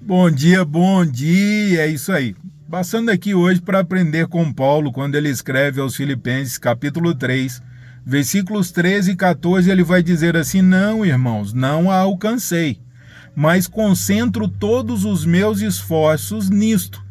Bom dia, é isso aí. Passando aqui hoje para aprender com Paulo, quando ele escreve aos Filipenses, capítulo 3, versículos 13 e 14, ele vai dizer assim: Não, irmãos, não a alcancei, mas concentro todos os meus esforços nisto,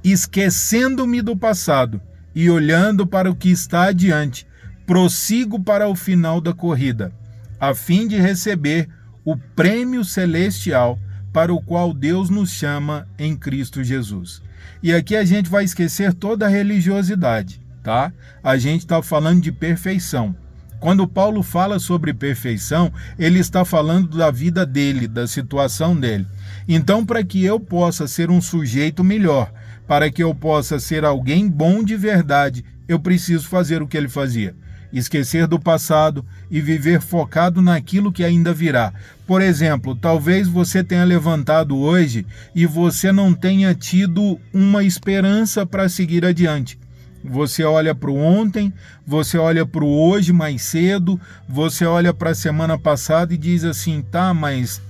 esquecendo-me do passado e olhando para o que está adiante, prossigo para o final da corrida, a fim de receber o prêmio celestial para o qual Deus nos chama em Cristo Jesus. E aqui a gente vai esquecer toda a religiosidade, tá? A gente está falando de perfeição. Quando Paulo fala sobre perfeição, ele está falando da vida dele, da situação dele. Então, para que eu possa ser um sujeito melhor, para que eu possa ser alguém bom de verdade, eu preciso fazer o que ele fazia: esquecer do passado e viver focado naquilo que ainda virá. Por exemplo, talvez você tenha levantado hoje e você não tenha tido uma esperança para seguir adiante. Você olha para o ontem, você olha para o hoje mais cedo, você olha para a semana passada e diz assim: tá, mas,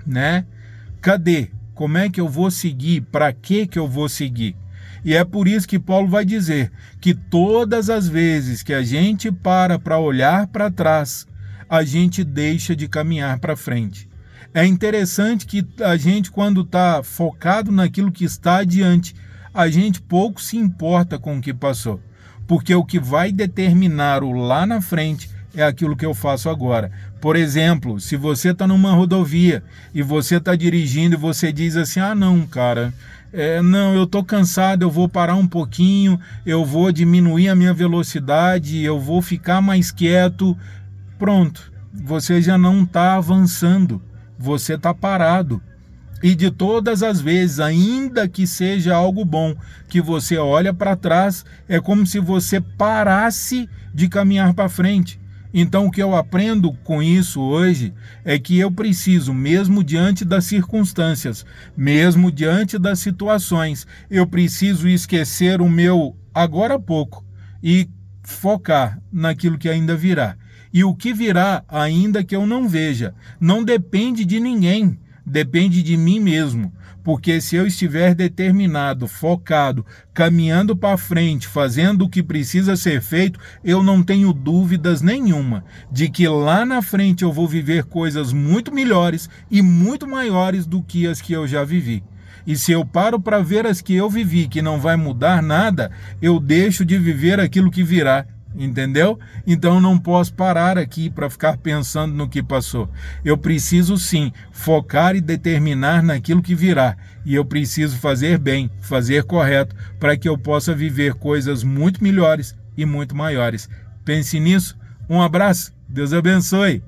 né? Cadê? Como é que eu vou seguir? Para que eu vou seguir? E é por isso que Paulo vai dizer que todas as vezes que a gente para olhar para trás, a gente deixa de caminhar para frente. É interessante que a gente, quando está focado naquilo que está adiante, a gente pouco se importa com o que passou. Porque o que vai determinar o lá na frente é aquilo que eu faço agora. Por exemplo, se você está numa rodovia e você está dirigindo e você diz assim: ah, não, cara, não, eu estou cansado, eu vou parar um pouquinho, eu vou diminuir a minha velocidade, eu vou ficar mais quieto. Pronto, você já não está avançando, você está parado. E de todas as vezes, ainda que seja algo bom, que você olha para trás, é como se você parasse de caminhar para frente. Então, o que eu aprendo com isso hoje é que eu preciso, mesmo diante das circunstâncias, mesmo diante das situações, eu preciso esquecer o meu agora há pouco e focar naquilo que ainda virá. E o que virá, ainda que eu não veja, não depende de ninguém. Depende de mim mesmo, porque se eu estiver determinado, focado, caminhando para frente, fazendo o que precisa ser feito, eu não tenho dúvidas nenhuma de que lá na frente eu vou viver coisas muito melhores e muito maiores do que as que eu já vivi. E se eu paro para ver as que eu vivi, que não vai mudar nada, eu deixo de viver aquilo que virá. Entendeu? Então eu não posso parar aqui para ficar pensando no que passou. Eu preciso sim focar e determinar naquilo que virá. E eu preciso fazer bem, fazer correto, para que eu possa viver coisas muito melhores e muito maiores. Pense nisso. Um abraço. Deus abençoe.